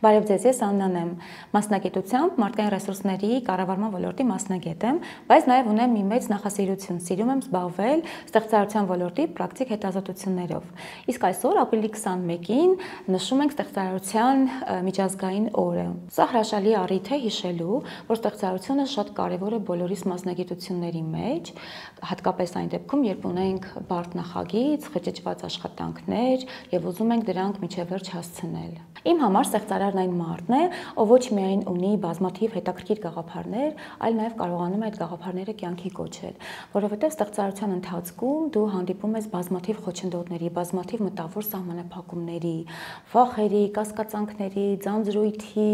Բարև ձեզ, ես Աննան եմ, մասնագիտությամբ մարդկային ռեսուրսների կառավարման ոլորտի մասնագետ եմ, բայց նաև ունեմ մի մեծ նախասիրություն, սիրում եմ զբաղվել ստեղծարարության ոլորտի պրակտիկ հետազոտություններով։ Իսկ այսօր ապրիլի 21-ին նշում ենք ստեղծարարության միջազգային օրը։ Սա հրաշալի առիթ է հիշելու, որ ստեղծարարությունը շատ կարևոր է բոլորիս մասնագիտությունների մեջ, հատկապես այն դեպքում, երբ ունենք բարդ նախագիծ, խճճված աշխատանքներ եւ ուզում ենք դրանք մինչեւ վերջ հասցնել։ Իմ համար ստեղծարարն այն մարդն է, ով ոչ միայն ունի բազմաթիվ հետաքրքիր գաղափարներ, այլ նաև կարողանում է այդ գաղափարները կյանքի կոչել, որովհետև ստեղծարարության ընթացքում դու հանդիպում ես բազմաթիվ խոչընդոտների, բազմաթիվ մտավոր սահմանափակումների, վախերի, կասկածանքների, ձանձրույթի,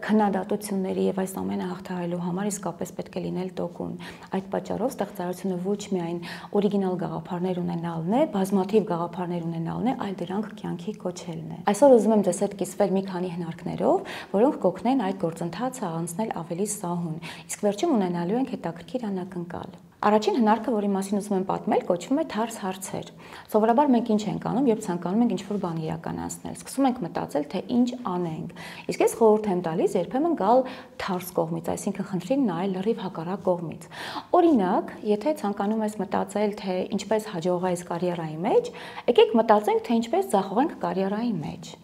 քննադատությունների եւ այս ամենը հաղթահարելու համար իսկապես պետք է լինել տոկուն։ Այդ պատճառով ստեղծարարությունը ոչ միայն օրիգինալ գաղափարներ ունենալն է, բազմաթիվ գաղափարներ ունենալն է, այլ դրանք կյանքի կոչելն է։ Այսօր ուզում եմ ձեզ հետ կիսվել մի քանի հնարքներով, որոնք կօգնեն այդ գործընթացը անցնել ավելի սահուն, իսկ վերջում ունենալու ենք հետաքրքիր անակնկալ։ Առաջին հնարքը, որի մասին ուզում եմ պատմել, կոչվում է թարս հարցեր։ Սովորաբար մենք ինչ ենք անում, երբ ցանկանում ենք ինչ-որ բան իրականացնել, սկսում ենք մտածել, թե ինչ անենք։ Իսկ ես խորհուրդ եմ տալիս երբեմն գալ թարս կողմից, այսինքն խնդրին նայել լրիվ հակառակ կողմից։ Օրինակ, եթե ցանկանում ես մտածել, թե ինչպես հաջողվես կարիերայի մեջ, եկեք մտածենք, թե ինչպես ձախողենք կարիերայի մեջ։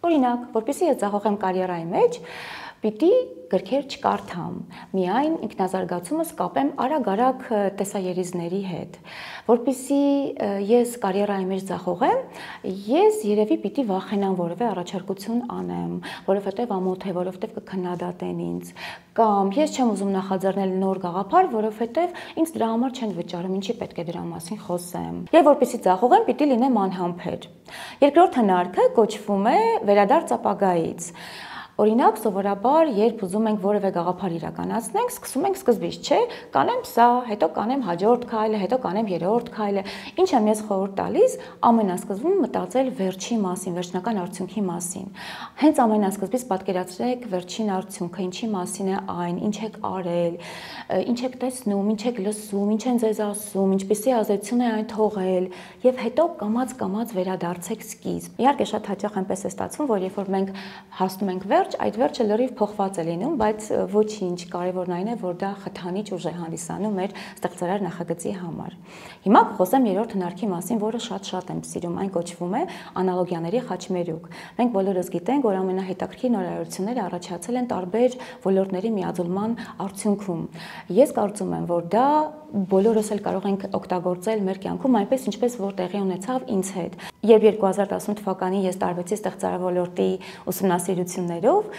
Օրինակ, որպեսզի ես ձախողեմ կարիերայի մեջ, պիտի գրքեր չկարդամ, միայն ինքնազարգացումս կապեմ արագ-արագ տեսաերիզների հետ, որպեսզի ես կարիերայի մեջ ձախողեմ, ես երևի պիտի վախենամ որևէ առաջարկություն անեմ, որովհետև ամոթ է, որովհետև կքննադատեն ինձ, կամ ես չեմ ուզում նախաձեռնել նոր գաղափար, որովհետև ինձ դրա համար չեն վճարում, ինչի պետք է դրա մասին խոսեմ։ Եվ որպեսզի ձախողեմ, պիտի լինեմ անհամբեր։ Երկրորդ հնարքը կոչվում է վերադարձ ապագայից։ Օրինակ, սովորաբար, երբ ուզում ենք որևէ գաղափար իրականացնենք, սկսում ենք սկզբից, չէ, կանեմ սա, հետո կանեմ հաջորդ քայլը, հետո կանեմ երրորդ քայլը։ Ինչ եմ ես խորհուրդ տալիս, ամենասկզբում մտածել վերջի մասին, վերջնական արդյունքի մասին։ Հենց ամենասկզբից պատկերացրեք վերջին արդյունքը, ինչի մասին է այն, ինչ եք արել, ինչ եք տեսնում, ինչ եք լսում, ինչ են ձեզ ասում, ինչպիսի ազդեցություն է այն թողել, եւ հետո կամաց վերադարձեք սկիզբ։ Իհարկե, շատ հաճախ այնպես է ստացվում, որ երբ որ մենք հասնում ենք այդ վերջը լրիվ փոխված է լինում, բայց ոչինչ, կարևորն այն է, որ դա խթանիչ ուժ է հանդիսանում մեր ստեղծարար նախագծի համար։ Հիմա կխոսեմ երրորդ հնարքի մասին, որը շատ եմ սիրում, այն կոչվում է անալոգիաների խաչմերուկ։ Մենք բոլորս գիտենք, որ ամենահետաքրքիր նորարարությունները առաջացել են տարբեր ոլորտների միաձուլման արդյունքում։ Ես կարծում եմ, որ դա բոլորս էլ կարող ենք օգտագործել մեր կյանքում այնպես, ինչպես որ տեղի ունեցավ ինձ հետ։ Երբ 2018 թվականին ես տարվեցի ստեղծարար ոլորտի ուսումնասիրություններով,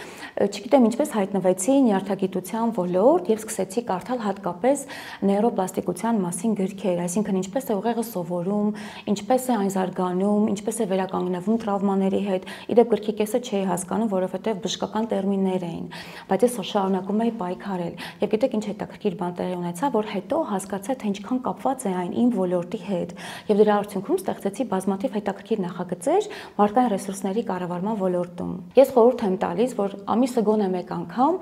չգիտեմ ինչպես հայտնվեցի նյարդագիտության ոլորտ եւ սկսեցի կարդալ հատկապես նեյրոպլաստիկության մասին գրքեր, այսինքն ինչպես է ուղեղը սովորում, ինչպես է այն զարգանում, ինչպես է վերականգնվում տրավմաների հետ։ Իդեպ գրքի կեսը չէի հասկանում, որովհետեւ բժշկական տերմիններ էին, բայց ես շարունակում էի պայքարել։ Եվ գիտեք ինչ հետաքրքիր բան տեղի ունեցավ, որ հետո հասկացա, թե ինչքան կապված է այն իմ ոլորտի հետ, եւ դրա արդյունքում ստեղծեցի բազմաթիվ հետաքրքիր նախագծեր մարդկային ռեսուրսների կառավարման ոլորտում։ Ես խորհուրդ եմ տալիս, որ ամիսը գոնե մեկ անգամ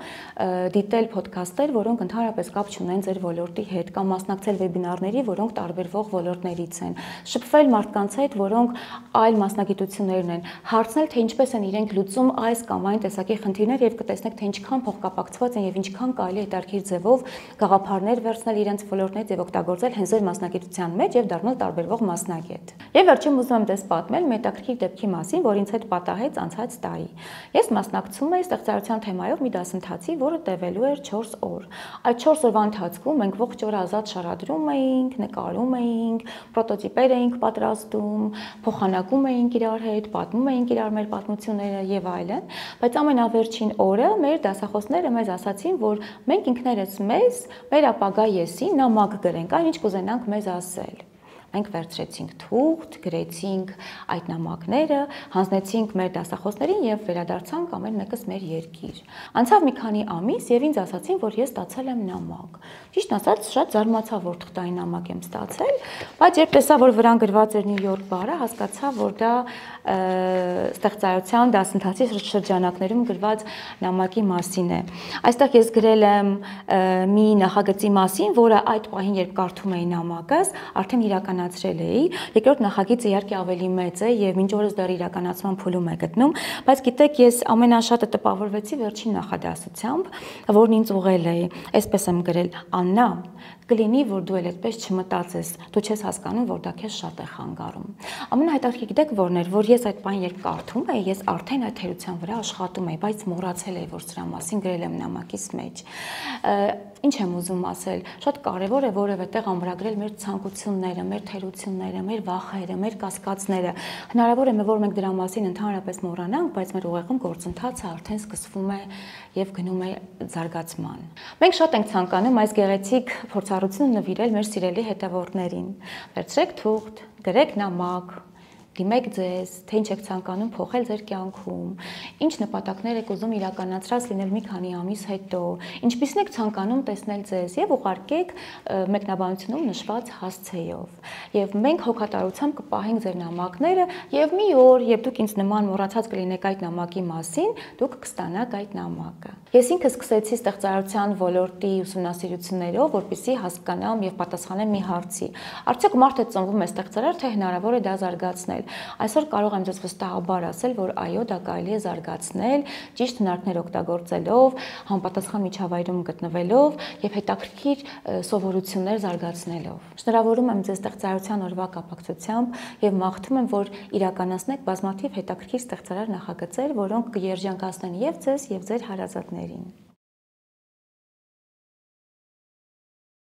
դիտել ոդքասթեր, որոնք ընդհանրապես կապ չունեն ձեր ոլորտի հետ, կամ մասնակցել վեբինարների, որոնք տարբերվող ոլորտներից են, շփվել մարդկանց հետ, որոնք այլ մասնագիտություններն են, հարցնել, թե ինչպես են իրենք լուծում այս կամ այն տեսակի խնդիրներ, եւ կտեսնեք, թե ինչքան փոխկապակցված են եւ ինչքան կարելի է հետաքրքիր ձևով գաղափարներ վերցնել իրենց ոլորտներից եւ օգտագործել հենց ձեր մասնագիտության մեջ եւ դառնալ տարբերվող մասնագետ։ Եվ վերջում ուզում եմ դες պատմել մի հետաքրքիր դեպքի մասին, որ ինձ հետ պատահեց անցած տարի։ Ես մասնակցում էի ստեղծարարության թեմայով մի դասընթացի, որը տևելու էր 4 օր։ Այդ 4 օրվա ընթացքում մենք ողջ օրը ազատ շարադրում էինք, նկարում էինք, պրոտոտիպեր էինք պատրաստում, փոխանակում էինք իրար հետ, պատմում էինք իրար մեր պատմությունները եւ այլն, բայց ամենավերջին օրը մեր դասախոսները մեզ ասացին, որ մենք ինքներս մեզ, մեր ապագա եսին նամակ գրենք, այն ինչ կուզենանք մեզ ասել։ Մենք վերցրեցինք թուղթ, գրեցինք այդ նամակները, հանձնեցինք մեր դասախոսներին եւ վերադարձանք ամեն մեկս մեր երկիր։ Անցավ մի քանի ամիս եւ ինձ ասացին, որ ես ստացել եմ նամակ։ Ճիշտ ասած, շատ զարմացա, որ թղթային նամակ եմ ստացել, բայց երբ տեսա, որ վրան գրված էր Նյու Յորք բառը, հասկացա, որ դա ստեղծարարության դասընթացի շրջանակներում գրված նամակի մասին է։ Այստեղ ես գրել եմ մի նախագծի մասին, որը այդ պահին, երբ կարդում էի նամակս, արդեն իրականացել իրականացրել էի, երկրորդ նախագիծը իհարկե ավելի մեծ է եւ մինչ օրս դեռ իրականացման փուլում է գտնում, բայց գիտեք, ես ամենաշատը տպավորվեցի վերջին նախադասությամբ, որն ինձ ուղղել է, այսպես եմ գրել. Աննա, կլինի, որ դու էլ այդպես չմտածես, դու չես հասկանում, որ դա քեզ շատ է խանգարում։ Ամենահետաքրքիր գիտեք որն էր, որ ես այդ բանը երբ կարդում էի, ես արդեն այդ թերության վրա աշխատում էի, բայց մոռացել էի, որ սրա մասին գրել եմ նամակիս մեջ։ Ինչ եմ ուզում ասել, շատ կարևոր է որևէ տեղ ամրագրել մեր ցանկությունները, մեր թերությունները, մեր վախերը, մեր կասկածները։ Հնարավոր է, որ մենք դրա մասին ընդհանրապես մոռանանք, բայց մեր ուղեղում գործընթացը արդեն սկսվում է եւ գնում է զարգացման։ Մենք շատ ենք ցանկանում այս գեղեցիկ փորձառությունը նվիրել մեր սիրելի հետևորդներին։ Վերցրեք թուղթ, գրեք նամակ, դիմեք ձեզ, թե ինչ եք ցանկանում փոխել ձեր կյանքում, ինչ նպատակներ եք ուզում իրականացրած լինել մի քանի ամիս հետո, ինչպիսին եք ցանկանում տեսնել ձեզ եւ ուղարկեք մեկնաբանությունում նշված հասցեով։ Եվ մենք հոգատարությամբ կպահենք ձեր նամակները եւ մի օր, երբ դուք ինձ նման մոռացած կլինեք այդ նամակի մասին, դուք կստանաք այդ նամակը։ Ես ինքս սկսեցի ստեղծարարության ոլորտի ուսումնասիրություններով, որպեսզի հասկանամ եւ պատասխանեմ մի հարցի. արդյոք մարդը ծնվում է ստեղծարար, թե հնարավոր է դա զարգացնել։ Այսօր կարող եմ ձեզ վստահաբար ասել, որ այո, դա կարելի է զարգացնել, ճիշտ հնարքներ օգտագործելով, համապատասխան միջավայրում գտնվելով եւ հետաքրքիր սովորություններ զարգացնելով։ Շնորհավորում եմ ձեզ ստեղծարարության օրվա կապակցությամբ եւ մաղթում եմ, որ իրականացնեք բազմաթիվ հետաքրքիր ստեղծարար նախագծեր, որոնք կերջանկացնեն եւ ձեզ եւ ձեր հարազատներին։